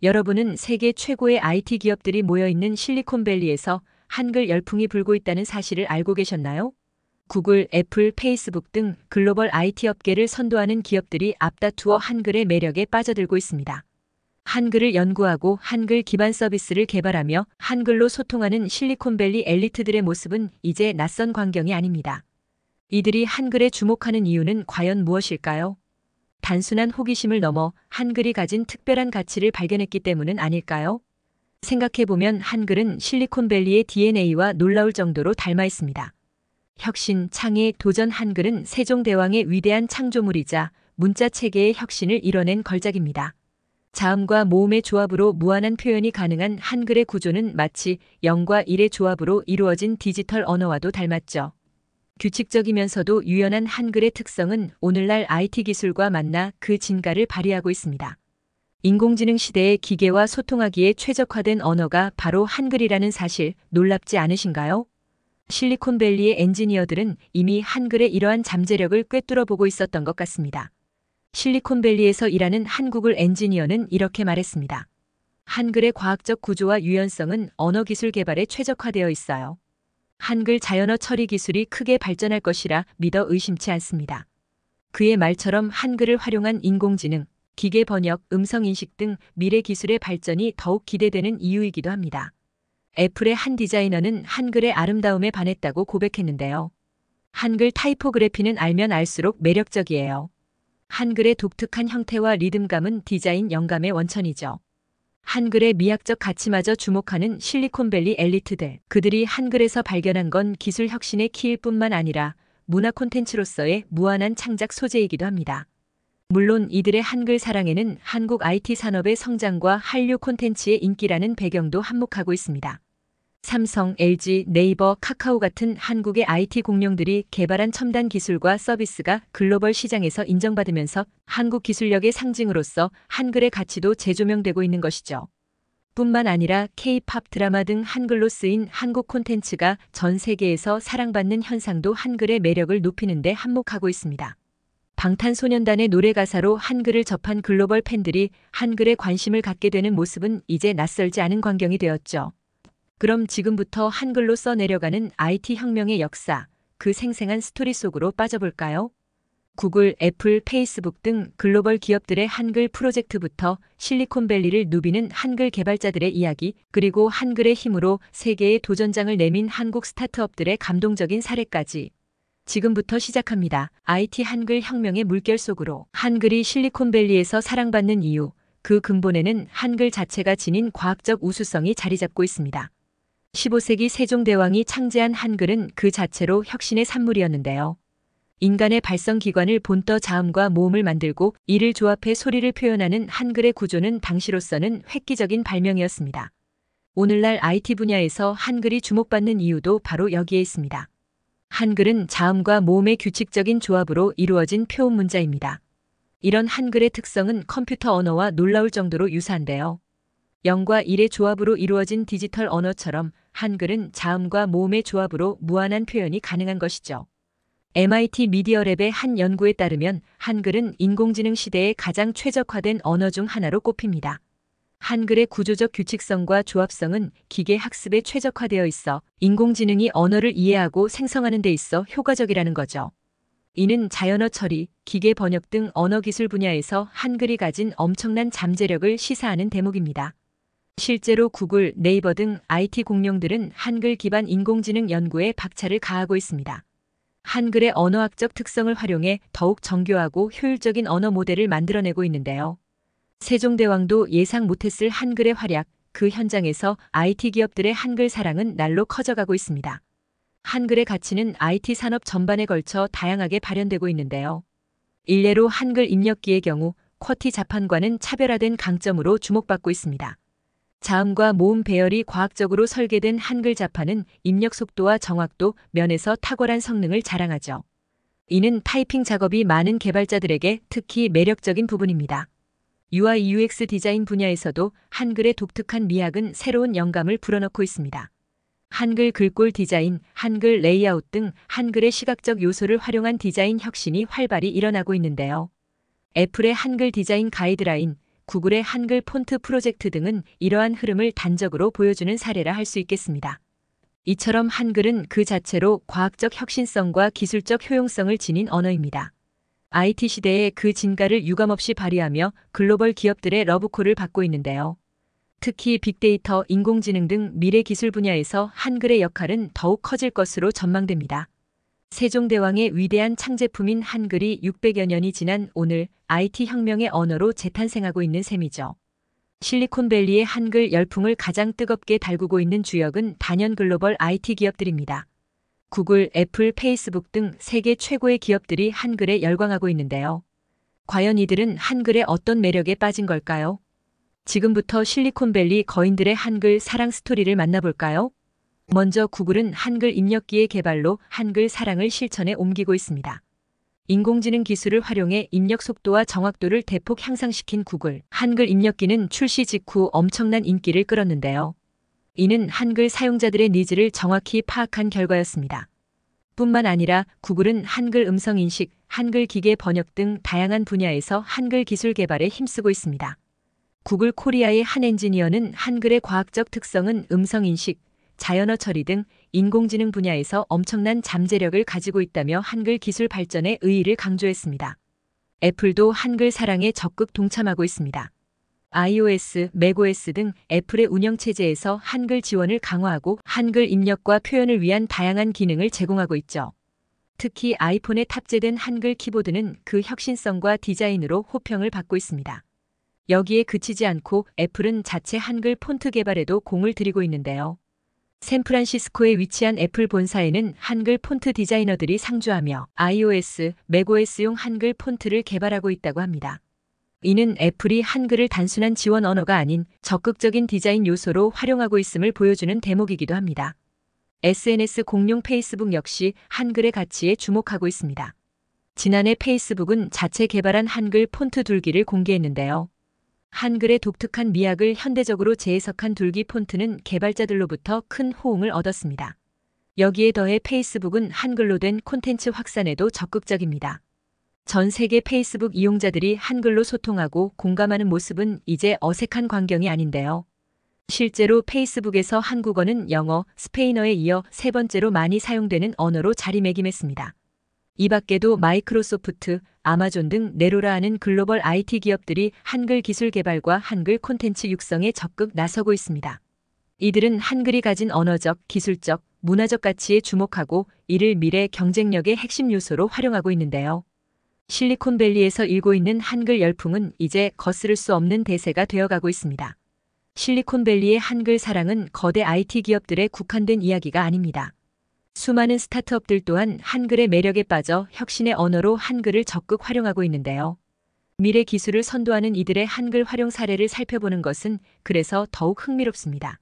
여러분은 세계 최고의 IT 기업들이 모여있는 실리콘밸리에서 한글 열풍이 불고 있다는 사실을 알고 계셨나요? 구글, 애플, 페이스북 등 글로벌 IT 업계를 선도하는 기업들이 앞다투어 한글의 매력에 빠져들고 있습니다. 한글을 연구하고 한글 기반 서비스를 개발하며 한글로 소통하는 실리콘밸리 엘리트들의 모습은 이제 낯선 광경이 아닙니다. 이들이 한글에 주목하는 이유는 과연 무엇일까요? 단순한 호기심을 넘어 한글이 가진 특별한 가치를 발견했기 때문은 아닐까요? 생각해보면 한글은 실리콘밸리의 DNA와 놀라울 정도로 닮아 있습니다. 혁신, 창의, 도전. 한글은 세종대왕의 위대한 창조물이자 문자 체계의 혁신을 이뤄낸 걸작입니다. 자음과 모음의 조합으로 무한한 표현이 가능한 한글의 구조는 마치 0과 1의 조합으로 이루어진 디지털 언어와도 닮았죠. 규칙적이면서도 유연한 한글의 특성은 오늘날 IT 기술과 만나 그 진가를 발휘하고 있습니다. 인공지능 시대의 기계와 소통하기에 최적화된 언어가 바로 한글이라는 사실 놀랍지 않으신가요? 실리콘밸리의 엔지니어들은 이미 한글의 이러한 잠재력을 꿰뚫어 보고 있었던 것 같습니다. 실리콘밸리에서 일하는 한국을 엔지니어는 이렇게 말했습니다. 한글의 과학적 구조와 유연성은 언어 기술 개발에 최적화되어 있어요. 한글 자연어 처리 기술이 크게 발전할 것이라 믿어 의심치 않습니다. 그의 말처럼 한글을 활용한 인공지능, 기계 번역, 음성 인식 등 미래 기술의 발전이 더욱 기대되는 이유이기도 합니다. 애플의 한 디자이너는 한글의 아름다움에 반했다고 고백했는데요. 한글 타이포그래피는 알면 알수록 매력적이에요. 한글의 독특한 형태와 리듬감은 디자인 영감의 원천이죠. 한글의 미학적 가치마저 주목하는 실리콘밸리 엘리트들. 그들이 한글에서 발견한 건 기술 혁신의 키일 뿐만 아니라 문화 콘텐츠로서의 무한한 창작 소재이기도 합니다. 물론 이들의 한글 사랑에는 한국 IT 산업의 성장과 한류 콘텐츠의 인기라는 배경도 한몫하고 있습니다. 삼성, LG, 네이버, 카카오 같은 한국의 IT 공룡들이 개발한 첨단 기술과 서비스가 글로벌 시장에서 인정받으면서 한국 기술력의 상징으로서 한글의 가치도 재조명되고 있는 것이죠. 뿐만 아니라 K-팝 드라마 등 한글로 쓰인 한국 콘텐츠가 전 세계에서 사랑받는 현상도 한글의 매력을 높이는 데 한몫하고 있습니다. 방탄소년단의 노래 가사로 한글을 접한 글로벌 팬들이 한글에 관심을 갖게 되는 모습은 이제 낯설지 않은 광경이 되었죠. 그럼 지금부터 한글로 써내려가는 IT 혁명의 역사, 그 생생한 스토리 속으로 빠져볼까요? 구글, 애플, 페이스북 등 글로벌 기업들의 한글 프로젝트부터 실리콘밸리를 누비는 한글 개발자들의 이야기, 그리고 한글의 힘으로 세계의 도전장을 내민 한국 스타트업들의 감동적인 사례까지. 지금부터 시작합니다. IT 한글 혁명의 물결 속으로. 한글이 실리콘밸리에서 사랑받는 이유, 그 근본에는 한글 자체가 지닌 과학적 우수성이 자리 잡고 있습니다. 15세기 세종대왕이 창제한 한글은 그 자체로 혁신의 산물이었는데요. 인간의 발성기관을 본떠 자음과 모음을 만들고 이를 조합해 소리를 표현하는 한글의 구조는 당시로서는 획기적인 발명이었습니다. 오늘날 IT 분야에서 한글이 주목받는 이유도 바로 여기에 있습니다. 한글은 자음과 모음의 규칙적인 조합으로 이루어진 표음 문자입니다. 이런 한글의 특성은 컴퓨터 언어와 놀라울 정도로 유사한데요. 0과 1의 조합으로 이루어진 디지털 언어처럼 한글은 자음과 모음의 조합으로 무한한 표현이 가능한 것이죠. MIT 미디어랩의 한 연구에 따르면 한글은 인공지능 시대에 가장 최적화된 언어 중 하나로 꼽힙니다. 한글의 구조적 규칙성과 조합성은 기계 학습에 최적화되어 있어 인공지능이 언어를 이해하고 생성하는 데 있어 효과적이라는 거죠. 이는 자연어 처리, 기계 번역 등 언어 기술 분야에서 한글이 가진 엄청난 잠재력을 시사하는 대목입니다. 실제로 구글, 네이버 등 IT 공룡들은 한글 기반 인공지능 연구에 박차를 가하고 있습니다. 한글의 언어학적 특성을 활용해 더욱 정교하고 효율적인 언어 모델을 만들어내고 있는데요. 세종대왕도 예상 못했을 한글의 활약, 그 현장에서 IT 기업들의 한글 사랑은 날로 커져가고 있습니다. 한글의 가치는 IT 산업 전반에 걸쳐 다양하게 발현되고 있는데요. 일례로 한글 입력기의 경우 쿼티 자판과는 차별화된 강점으로 주목받고 있습니다. 자음과 모음 배열이 과학적으로 설계된 한글 자판은 입력 속도와 정확도 면에서 탁월한 성능을 자랑하죠. 이는 타이핑 작업이 많은 개발자들에게 특히 매력적인 부분입니다. UI UX 디자인 분야에서도 한글의 독특한 미학은 새로운 영감을 불어넣고 있습니다. 한글 글꼴 디자인, 한글 레이아웃 등 한글의 시각적 요소를 활용한 디자인 혁신이 활발히 일어나고 있는데요. 애플의 한글 디자인 가이드라인, 구글의 한글 폰트 프로젝트 등은 이러한 흐름을 단적으로 보여주는 사례라 할 수 있겠습니다. 이처럼 한글은 그 자체로 과학적 혁신성과 기술적 효용성을 지닌 언어입니다. IT 시대의 그 진가를 유감없이 발휘하며 글로벌 기업들의 러브콜을 받고 있는데요. 특히 빅데이터, 인공지능 등 미래 기술 분야에서 한글의 역할은 더욱 커질 것으로 전망됩니다. 세종대왕의 위대한 창제품인 한글이 600여 년이 지난 오늘 IT 혁명의 언어로 재탄생하고 있는 셈이죠. 실리콘밸리의 한글 열풍을 가장 뜨겁게 달구고 있는 주역은 단연 글로벌 IT 기업들입니다. 구글, 애플, 페이스북 등 세계 최고의 기업들이 한글에 열광하고 있는데요. 과연 이들은 한글의 어떤 매력에 빠진 걸까요? 지금부터 실리콘밸리 거인들의 한글 사랑 스토리를 만나볼까요? 먼저 구글은 한글 입력기의 개발로 한글 사랑을 실천에 옮기고 있습니다. 인공지능 기술을 활용해 입력 속도와 정확도를 대폭 향상시킨 구글 한글 입력기는 출시 직후 엄청난 인기를 끌었는데요. 이는 한글 사용자들의 니즈를 정확히 파악한 결과였습니다. 뿐만 아니라 구글은 한글 음성 인식, 한글 기계 번역 등 다양한 분야에서 한글 기술 개발에 힘쓰고 있습니다. 구글 코리아의 한 엔지니어는 한글의 과학적 특성은 음성 인식, 자연어 처리 등 인공지능 분야에서 엄청난 잠재력을 가지고 있다며 한글 기술 발전의 의의를 강조했습니다. 애플도 한글 사랑에 적극 동참하고 있습니다. iOS, macOS 등 애플의 운영체제에서 한글 지원을 강화하고 한글 입력과 표현을 위한 다양한 기능을 제공하고 있죠. 특히 아이폰에 탑재된 한글 키보드는 그 혁신성과 디자인으로 호평을 받고 있습니다. 여기에 그치지 않고 애플은 자체 한글 폰트 개발에도 공을 들이고 있는데요. 샌프란시스코에 위치한 애플 본사에는 한글 폰트 디자이너들이 상주하며 iOS, macOS용 한글 폰트를 개발하고 있다고 합니다. 이는 애플이 한글을 단순한 지원 언어가 아닌 적극적인 디자인 요소로 활용하고 있음을 보여주는 대목이기도 합니다. SNS 공룡 페이스북 역시 한글의 가치에 주목하고 있습니다. 지난해 페이스북은 자체 개발한 한글 폰트 둘기를 공개했는데요. 한글의 독특한 미학을 현대적으로 재해석한 둘기 폰트는 개발자들로부터 큰 호응을 얻었습니다. 여기에 더해 페이스북은 한글로 된 콘텐츠 확산에도 적극적입니다. 전 세계 페이스북 이용자들이 한글로 소통하고 공감하는 모습은 이제 어색한 광경이 아닌데요. 실제로 페이스북에서 한국어는 영어, 스페인어에 이어 세 번째로 많이 사용되는 언어로 자리매김했습니다. 이 밖에도 마이크로소프트, 아마존 등 네로라하는 글로벌 IT 기업들이 한글 기술 개발과 한글 콘텐츠 육성에 적극 나서고 있습니다. 이들은 한글이 가진 언어적, 기술적, 문화적 가치에 주목하고 이를 미래 경쟁력의 핵심 요소로 활용하고 있는데요. 실리콘밸리에서 일고 있는 한글 열풍은 이제 거스를 수 없는 대세가 되어가고 있습니다. 실리콘밸리의 한글 사랑은 거대 IT 기업들에 국한된 이야기가 아닙니다. 수많은 스타트업들 또한 한글의 매력에 빠져 혁신의 언어로 한글을 적극 활용하고 있는데요. 미래 기술을 선도하는 이들의 한글 활용 사례를 살펴보는 것은 그래서 더욱 흥미롭습니다.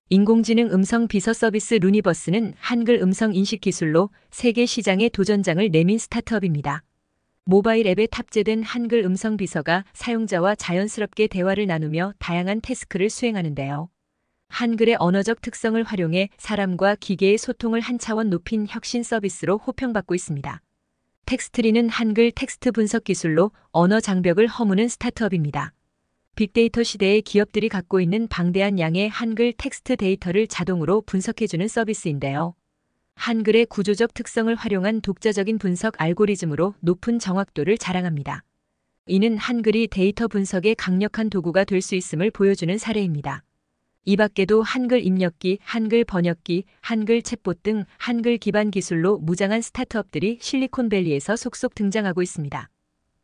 인공지능 음성 비서 서비스 루니버스는 한글 음성 인식 기술로 세계 시장에 도전장을 내민 스타트업입니다. 모바일 앱에 탑재된 한글 음성 비서가 사용자와 자연스럽게 대화를 나누며 다양한 태스크를 수행하는데요. 한글의 언어적 특성을 활용해 사람과 기계의 소통을 한 차원 높인 혁신 서비스로 호평받고 있습니다. 텍스트리는 한글 텍스트 분석 기술로 언어 장벽을 허무는 스타트업입니다. 빅데이터 시대의 기업들이 갖고 있는 방대한 양의 한글 텍스트 데이터를 자동으로 분석해주는 서비스인데요. 한글의 구조적 특성을 활용한 독자적인 분석 알고리즘으로 높은 정확도를 자랑합니다. 이는 한글이 데이터 분석의 강력한 도구가 될 수 있음을 보여주는 사례입니다. 이 밖에도 한글 입력기, 한글 번역기, 한글 챗봇 등 한글 기반 기술로 무장한 스타트업들이 실리콘밸리에서 속속 등장하고 있습니다.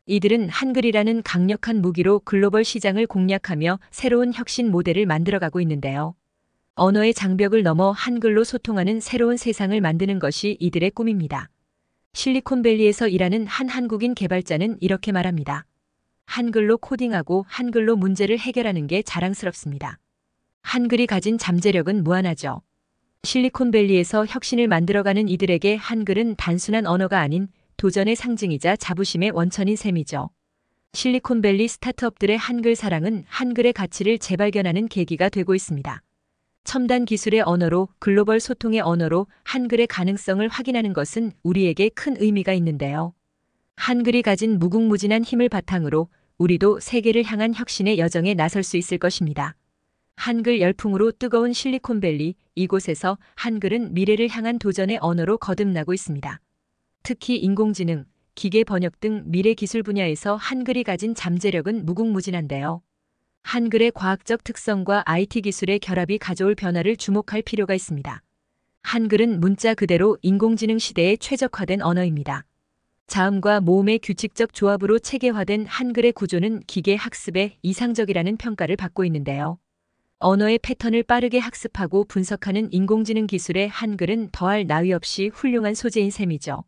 이들은 한글이라는 강력한 무기로 글로벌 시장을 공략하며 새로운 혁신 모델을 만들어가고 있는데요. 언어의 장벽을 넘어 한글로 소통하는 새로운 세상을 만드는 것이 이들의 꿈입니다. 실리콘밸리에서 일하는 한 한국인 개발자는 이렇게 말합니다. 한글로 코딩하고 한글로 문제를 해결하는 게 자랑스럽습니다. 한글이 가진 잠재력은 무한하죠. 실리콘밸리에서 혁신을 만들어가는 이들에게 한글은 단순한 언어가 아닌 도전의 상징이자 자부심의 원천인 셈이죠. 실리콘밸리 스타트업들의 한글 사랑은 한글의 가치를 재발견하는 계기가 되고 있습니다. 첨단 기술의 언어로 글로벌 소통의 언어로 한글의 가능성을 확인하는 것은 우리에게 큰 의미가 있는데요. 한글이 가진 무궁무진한 힘을 바탕으로 우리도 세계를 향한 혁신의 여정에 나설 수 있을 것입니다. 한글 열풍으로 뜨거운 실리콘밸리, 이곳에서 한글은 미래를 향한 도전의 언어로 거듭나고 있습니다. 특히 인공지능, 기계 번역 등 미래 기술 분야에서 한글이 가진 잠재력은 무궁무진한데요. 한글의 과학적 특성과 IT 기술의 결합이 가져올 변화를 주목할 필요가 있습니다. 한글은 문자 그대로 인공지능 시대에 최적화된 언어입니다. 자음과 모음의 규칙적 조합으로 체계화된 한글의 구조는 기계 학습에 이상적이라는 평가를 받고 있는데요. 언어의 패턴을 빠르게 학습하고 분석하는 인공지능 기술에 한글은 더할 나위 없이 훌륭한 소재인 셈이죠.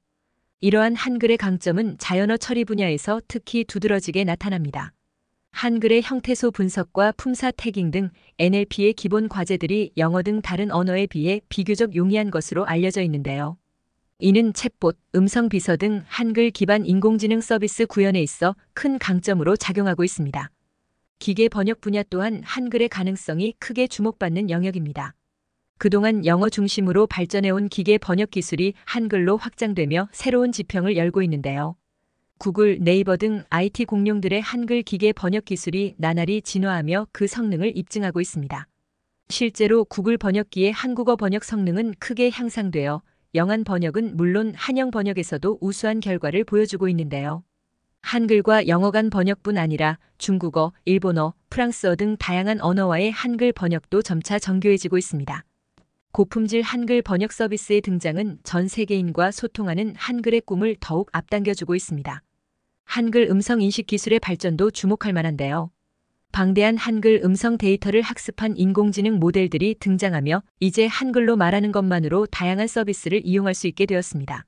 이러한 한글의 강점은 자연어 처리 분야에서 특히 두드러지게 나타납니다. 한글의 형태소 분석과 품사 태깅 등 NLP의 기본 과제들이 영어 등 다른 언어에 비해 비교적 용이한 것으로 알려져 있는데요. 이는 챗봇, 음성 비서 등 한글 기반 인공지능 서비스 구현에 있어 큰 강점으로 작용하고 있습니다. 기계 번역 분야 또한 한글의 가능성이 크게 주목받는 영역입니다. 그동안 영어 중심으로 발전해온 기계 번역 기술이 한글로 확장되며 새로운 지평을 열고 있는데요. 구글, 네이버 등 IT 공룡들의 한글 기계 번역 기술이 나날이 진화하며 그 성능을 입증하고 있습니다. 실제로 구글 번역기의 한국어 번역 성능은 크게 향상되어 영한 번역은 물론 한영 번역에서도 우수한 결과를 보여주고 있는데요. 한글과 영어 간 번역뿐 아니라 중국어, 일본어, 프랑스어 등 다양한 언어와의 한글 번역도 점차 정교해지고 있습니다. 고품질 한글 번역 서비스의 등장은 전 세계인과 소통하는 한글의 꿈을 더욱 앞당겨주고 있습니다. 한글 음성 인식 기술의 발전도 주목할 만한데요. 방대한 한글 음성 데이터를 학습한 인공지능 모델들이 등장하며 이제 한글로 말하는 것만으로 다양한 서비스를 이용할 수 있게 되었습니다.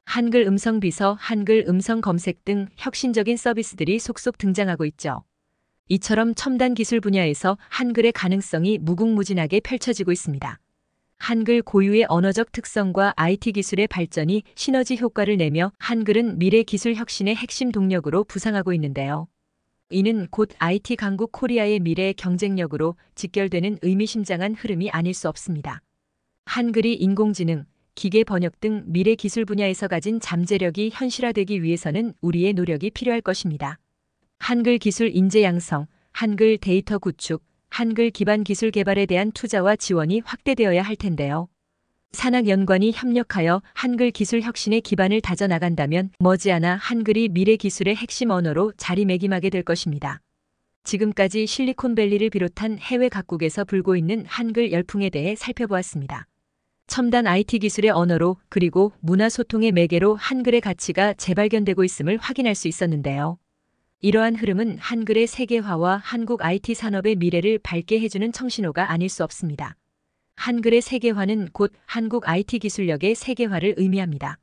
한글 음성 비서, 한글 음성 검색 등 혁신적인 서비스들이 속속 등장하고 있죠. 이처럼 첨단 기술 분야에서 한글의 가능성이 무궁무진하게 펼쳐지고 있습니다. 한글 고유의 언어적 특성과 IT 기술의 발전이 시너지 효과를 내며 한글은 미래 기술 혁신의 핵심 동력으로 부상하고 있는데요. 이는 곧 IT 강국 코리아의 미래 경쟁력으로 직결되는 의미심장한 흐름이 아닐 수 없습니다. 한글이 인공지능, 기계 번역 등 미래 기술 분야에서 가진 잠재력이 현실화되기 위해서는 우리의 노력이 필요할 것입니다. 한글 기술 인재 양성, 한글 데이터 구축, 한글 기반 기술 개발에 대한 투자와 지원이 확대되어야 할 텐데요. 산학연관이 협력하여 한글 기술 혁신의 기반을 다져나간다면 머지않아 한글이 미래 기술의 핵심 언어로 자리매김하게 될 것입니다. 지금까지 실리콘밸리를 비롯한 해외 각국에서 불고 있는 한글 열풍에 대해 살펴보았습니다. 첨단 IT 기술의 언어로 그리고 문화소통의 매개로 한글의 가치가 재발견되고 있음을 확인할 수 있었는데요. 이러한 흐름은 한글의 세계화와 한국 IT 산업의 미래를 밝게 해주는 청신호가 아닐 수 없습니다. 한글의 세계화는 곧 한국 IT 기술력의 세계화를 의미합니다.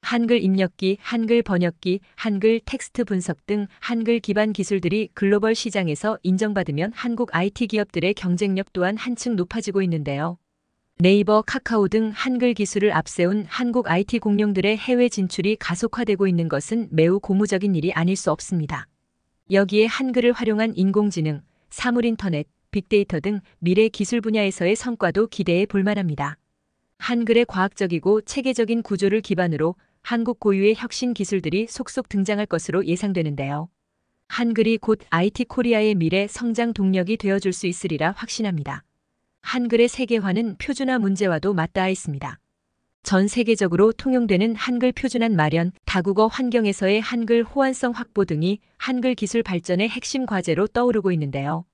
한글 입력기, 한글 번역기, 한글 텍스트 분석 등 한글 기반 기술들이 글로벌 시장에서 인정받으면 한국 IT 기업들의 경쟁력 또한 한층 높아지고 있는데요. 네이버, 카카오 등 한글 기술을 앞세운 한국 IT 공룡들의 해외 진출이 가속화되고 있는 것은 매우 고무적인 일이 아닐 수 없습니다. 여기에 한글을 활용한 인공지능, 사물인터넷, 빅데이터 등 미래 기술 분야에서의 성과도 기대해 볼 만합니다. 한글의 과학적이고 체계적인 구조를 기반으로 한국 고유의 혁신 기술들이 속속 등장할 것으로 예상되는데요. 한글이 곧 IT 코리아의 미래 성장 동력이 되어줄 수 있으리라 확신합니다. 한글의 세계화는 표준화 문제와도 맞닿아 있습니다. 전 세계적으로 통용되는 한글 표준안 마련, 다국어 환경에서의 한글 호환성 확보 등이 한글 기술 발전의 핵심 과제로 떠오르고 있는데요.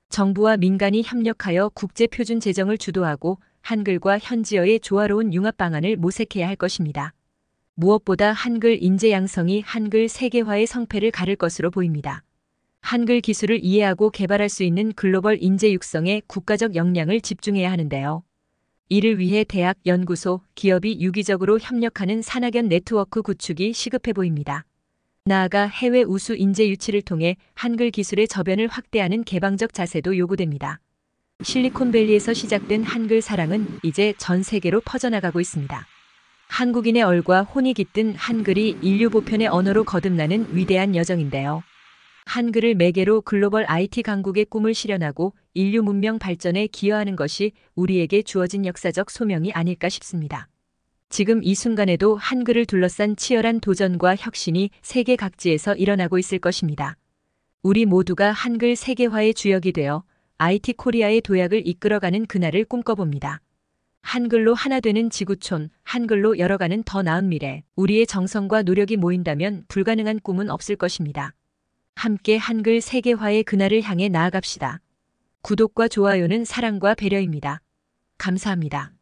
정부와 민간이 협력하여 국제 표준 제정을 주도하고 한글과 현지어의 조화로운 융합 방안을 모색해야 할 것입니다. 무엇보다 한글 인재 양성이 한글 세계화의 성패를 가를 것으로 보입니다. 한글 기술을 이해하고 개발할 수 있는 글로벌 인재 육성에 국가적 역량을 집중해야 하는데요. 이를 위해 대학, 연구소, 기업이 유기적으로 협력하는 산학연 네트워크 구축이 시급해 보입니다. 나아가 해외 우수 인재 유치를 통해 한글 기술의 저변을 확대하는 개방적 자세도 요구됩니다. 실리콘밸리에서 시작된 한글 사랑은 이제 전 세계로 퍼져나가고 있습니다. 한국인의 얼과 혼이 깃든 한글이 인류 보편의 언어로 거듭나는 위대한 여정인데요. 한글을 매개로 글로벌 IT 강국의 꿈을 실현하고 인류 문명 발전에 기여하는 것이 우리에게 주어진 역사적 소명이 아닐까 싶습니다. 지금 이 순간에도 한글을 둘러싼 치열한 도전과 혁신이 세계 각지에서 일어나고 있을 것입니다. 우리 모두가 한글 세계화의 주역이 되어 IT 코리아의 도약을 이끌어가는 그날을 꿈꿔봅니다. 한글로 하나 되는 지구촌, 한글로 열어가는 더 나은 미래. 우리의 정성과 노력이 모인다면 불가능한 꿈은 없을 것입니다. 함께 한글 세계화의 그날을 향해 나아갑시다. 구독과 좋아요는 사랑과 배려입니다. 감사합니다.